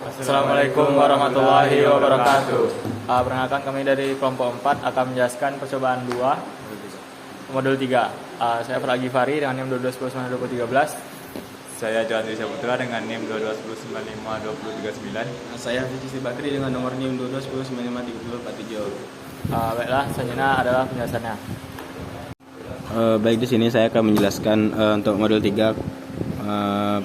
Assalamualaikum warahmatullahi wabarakatuh. Perkenalkan kami dari kelompok 4 akan menjelaskan percobaan 2 modul 3. Saya Farah Gifari dengan NIM 22109213. Saya Johan Rizal Putra dengan NIM 2210952039. Saya Fizi Bakri dengan nomor NIM 2210953047. Baiklah, selanjutnya adalah penjelasannya. Baik, di sini saya akan menjelaskan untuk modul 3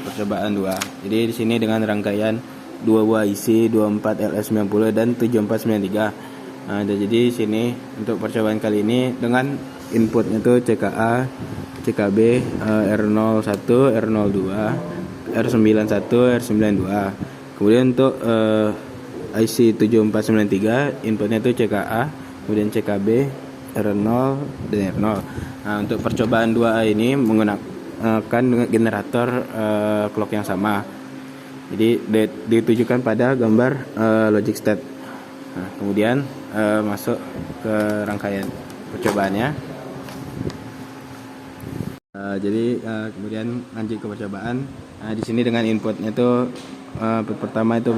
percobaan 2. Jadi di sini dengan rangkaian 2 buah IC 24LS90 dan 7493. Jadi di sini untuk percobaan kali ini dengan inputnya itu CKA, CKB, R01, R02, R91, R92. Kemudian untuk IC 7493 inputnya itu CKA, kemudian CKB, R0 dan R0. Untuk percobaan 2A ini menggunakan generator clock yang sama. Jadi ditujukan pada gambar logic state. Kemudian masuk ke rangkaian percobaannya. Kemudian lanjut ke percobaan. Di sini dengan inputnya itu pertama itu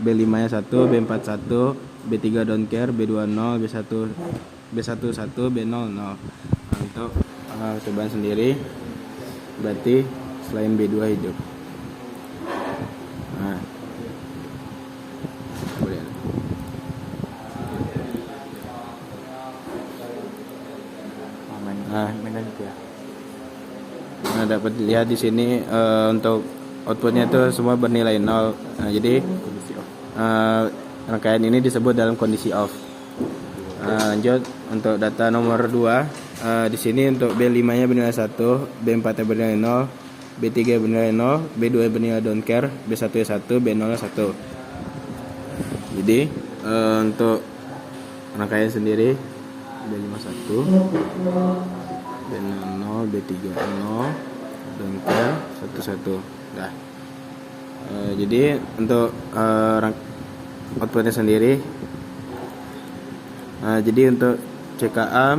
B5-nya 1, B41, B3 don't care, B20, B11, B00. Untuk percobaan sendiri berarti selain B2 hidup. Dapat dilihat di sini untuk outputnya itu semua bernilai 0. Jadi rangkaian ini disebut dalam kondisi off. Lanjut untuk data nomor 2. Di sini untuk B5-nya bernilai 1, B4-nya bernilai 0, B3 bernilai 0, B2 bernilai don't care, B1 1, B0 1. Jadi untuk rangkaian sendiri B51, B00, B3 0, don't care 11. Nah, jadi untuk outputnya sendiri, jadi untuk CKA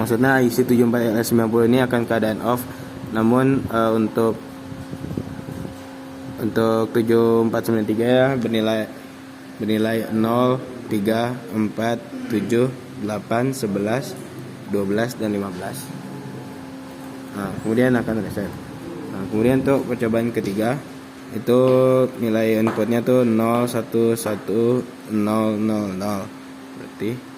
maksudnya IC 74LS90 ini akan keadaan off. Namun untuk 7493 ya bernilai 0, 3, 4, 7, 8, 11, 12 dan 15. Kemudian akan reset. Kemudian untuk percobaan ketiga itu nilai inputnya tuh 0, 1, 1, 0, 0, 0. Berarti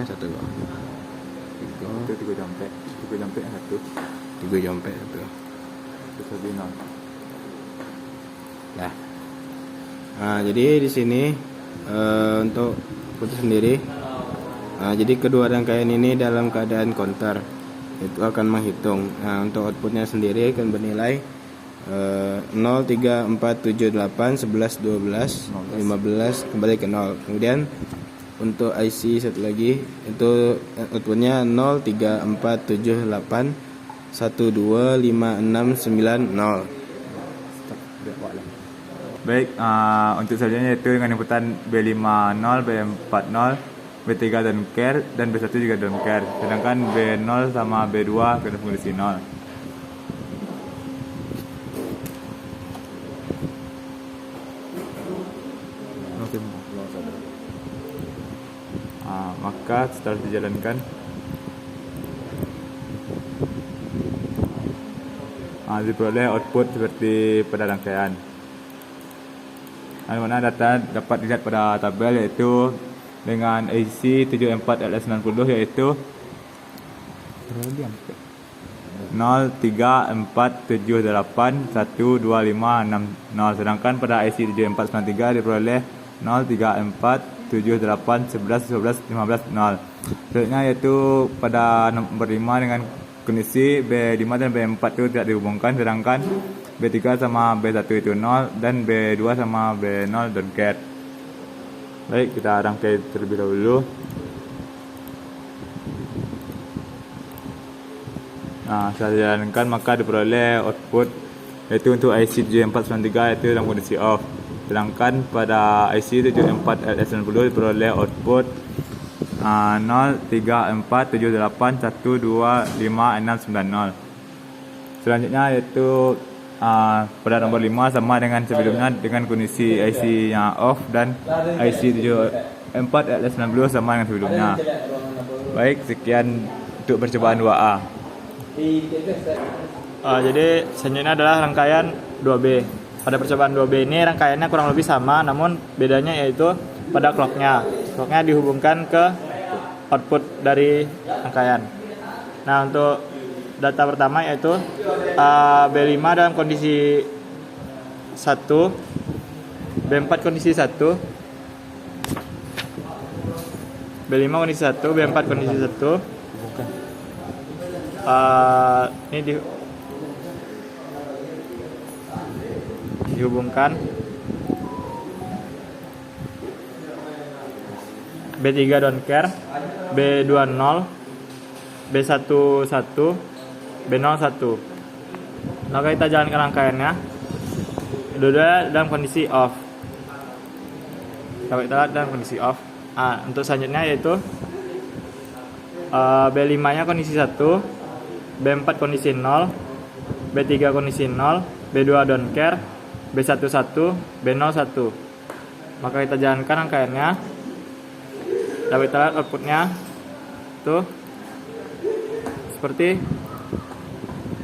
satu itu 3 jompe 1 terus lebih 0. Jadi di sini untuk putus sendiri, jadi kedua rangkaian ini dalam keadaan counter itu akan menghitung. Untuk outputnya sendiri akan bernilai 0, 3, 4, 7, 8, 11, 12, 15 kembali ke 0. Kemudian untuk IC satu lagi itu outputnya 0, 3, 4, 7, 8, 1, 2, 5, 6, 9, 0. Baik, untuk selanjutnya yaitu dengan inputan B50, B40, B3 don't care dan B1 juga don't care. Sedangkan B0 sama B2 dalam kondisi 0. Maka setelah dijalankan diperoleh output seperti pada rangkaian. Mana data dapat dilihat pada tabel yaitu dengan IC 74LS90 yaitu 0, 3, 4, 7, 8, 1, 2, 5, 6, 0. Sedangkan pada IC 7493 diperoleh 0, 3, 4, 7, 8, 11, 12, 15, 0. Selanjutnya yaitu pada nomor 5 dengan kondisi B5 dan B4 itu tidak dihubungkan, sedangkan B3 sama B1 itu 0 dan B2 sama B0 don't care. Baik, kita rangkai terlebih dahulu. Setelah dijalankan maka diperoleh output yaitu untuk IC 7493 itu dalam kondisi off. Sedangkan pada IC 74LS90 diperoleh output 0, 3, 4, 7, 8, 1, 2, 5, 6, 9, 0. Selanjutnya yaitu pada nomor 5 sama dengan sebelumnya dengan kondisi IC-nya off dan IC 74 LS90 sama dengan sebelumnya. Baik, sekian untuk percobaan 2A. Jadi selanjutnya adalah rangkaian 2B. Pada percobaan 2B ini rangkaiannya kurang lebih sama, namun bedanya yaitu pada clocknya. Clocknya dihubungkan ke output dari rangkaian. Nah, untuk data pertama yaitu B5 dalam kondisi 1, B4 kondisi 1, B5 kondisi 1, B4 kondisi 1. Ini dihubungkan. B3 don't care, B20, B11, B01. Maka kita jalankan rangkaiannya. Dua dalam kondisi off. Kita lihat dalam kondisi off. Untuk selanjutnya yaitu B5 nya kondisi 1, B4 kondisi 0, B3 kondisi 0, B2 don't care, B11, B01. Maka kita jalankan rangkaiannya. Kita lihat outputnya tuh seperti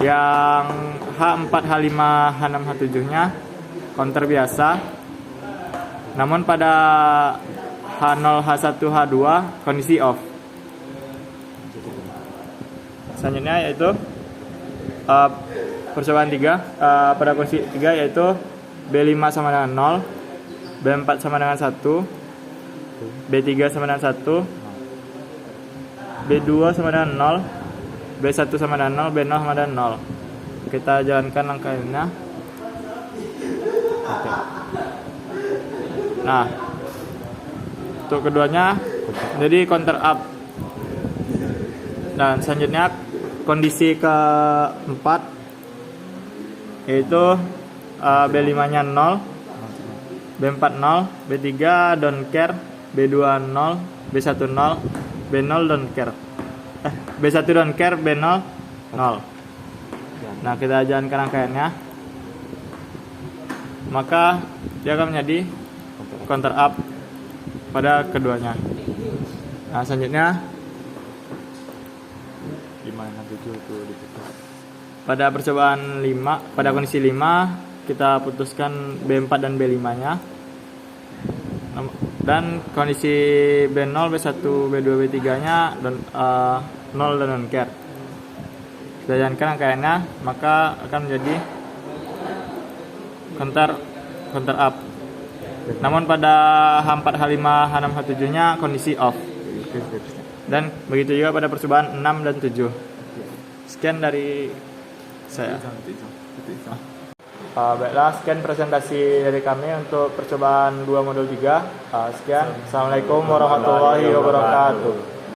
yang H4, H5, H6, H7 nya counter biasa. Namun pada H0, H1, H2 kondisi off. Selanjutnya yaitu percobaan 3 pada kondisi 3 yaitu B5 sama dengan 0, B4 sama dengan 1, B3 sama dengan 1, B2 sama dengan 0, B1 sama dengan 0, B0 sama dengan 0. Kita jalankan rangkaiannya. Nah, untuk keduanya jadi counter up. Dan selanjutnya kondisi keempat yaitu B5 nya 0, B4 0, B3 don't care, B2 0, B1 0, B0 don't care. B1 don't care, B0 0. Nah, kita jalankan rangkaiannya. Maka dia akan menjadi counter up pada keduanya. Nah, selanjutnya pada percobaan 5, pada kondisi 5 kita putuskan B4 dan B5 nya. Dan kondisi B0, B1, B2, B3 nya 0 dan don't care. Kita jalankan rangkaiannya, maka akan menjadi counter up. Namun pada H4, H5, H6, H7 nya kondisi off. Dan begitu juga pada percobaan 6 dan 7. Sekian dari saya. Baiklah, sekian presentasi dari kami untuk percobaan 2 modul 3. Sekian. Assalamualaikum warahmatullahi wabarakatuh.